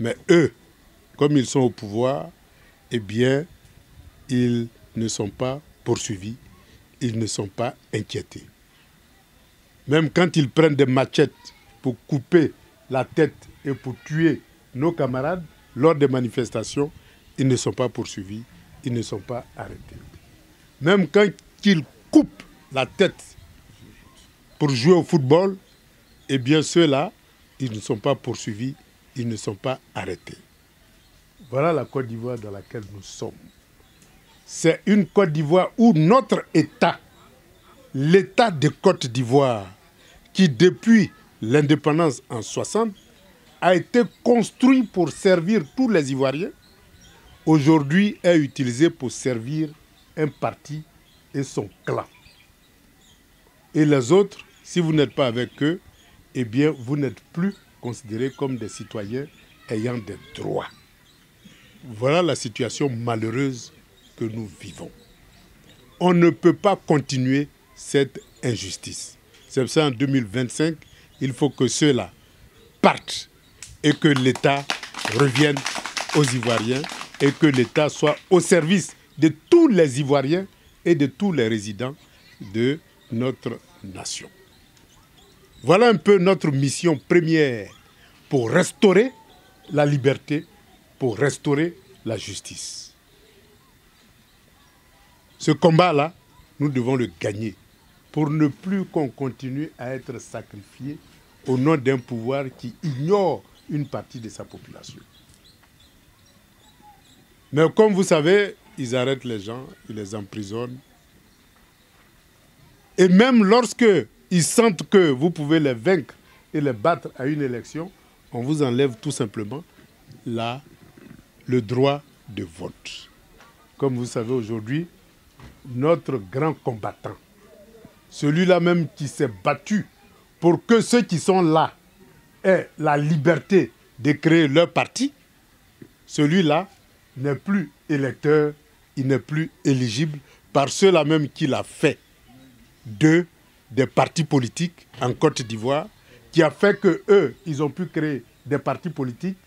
Mais eux, comme ils sont au pouvoir, eh bien, ils ne sont pas poursuivis, ils ne sont pas inquiétés. Même quand ils prennent des machettes pour couper la tête et pour tuer nos camarades lors des manifestations, ils ne sont pas poursuivis, ils ne sont pas arrêtés. Même quand ils coupent la tête pour jouer au football, eh bien ceux-là, ils ne sont pas poursuivis, ils ne sont pas arrêtés. Voilà la Côte d'Ivoire dans laquelle nous sommes. C'est une Côte d'Ivoire où notre État, l'État de Côte d'Ivoire, qui depuis l'indépendance en 60, a été construit pour servir tous les Ivoiriens, aujourd'hui est utilisé pour servir un parti et son clan. Et les autres, si vous n'êtes pas avec eux, eh bien, vous n'êtes plus considérés comme des citoyens ayant des droits. Voilà la situation malheureuse que nous vivons. On ne peut pas continuer cette injustice. C'est pour ça en 2025, il faut que ceux-là partent et que l'État revienne aux Ivoiriens et que l'État soit au service de tous les Ivoiriens et de tous les résidents de notre nation. Voilà un peu notre mission première pour restaurer la liberté, pour restaurer la justice. Ce combat-là, nous devons le gagner pour ne plus qu'on continue à être sacrifié au nom d'un pouvoir qui ignore une partie de sa population. Mais comme vous savez, ils arrêtent les gens, ils les emprisonnent. Et même lorsque ils sentent que vous pouvez les vaincre et les battre à une élection, on vous enlève tout simplement le droit de vote. Comme vous savez aujourd'hui, notre grand combattant, celui-là même qui s'est battu pour que ceux qui sont là aient la liberté de créer leur parti, celui-là n'est plus électeur, il n'est plus éligible par ceux-là même qui l'a fait des partis politiques en Côte d'Ivoire, qui a fait que eux, ils ont pu créer des partis politiques,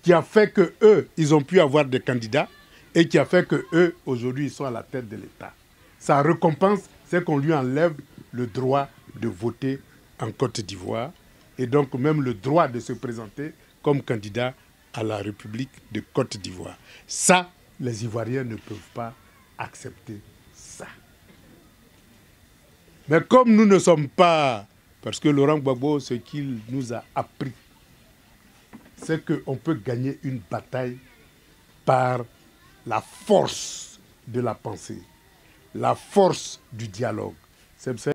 qui a fait que eux, ils ont pu avoir des candidats et qui a fait que eux, aujourd'hui, ils sont à la tête de l'État. Sa récompense, c'est qu'on lui enlève le droit de voter en Côte d'Ivoire et donc même le droit de se présenter comme candidat à la République de Côte d'Ivoire. Ça, les Ivoiriens ne peuvent pas accepter ça. Mais comme nous ne sommes pas... Parce que Laurent Gbagbo, ce qu'il nous a appris, c'est qu'on peut gagner une bataille par la force de la pensée, la force du dialogue. C'est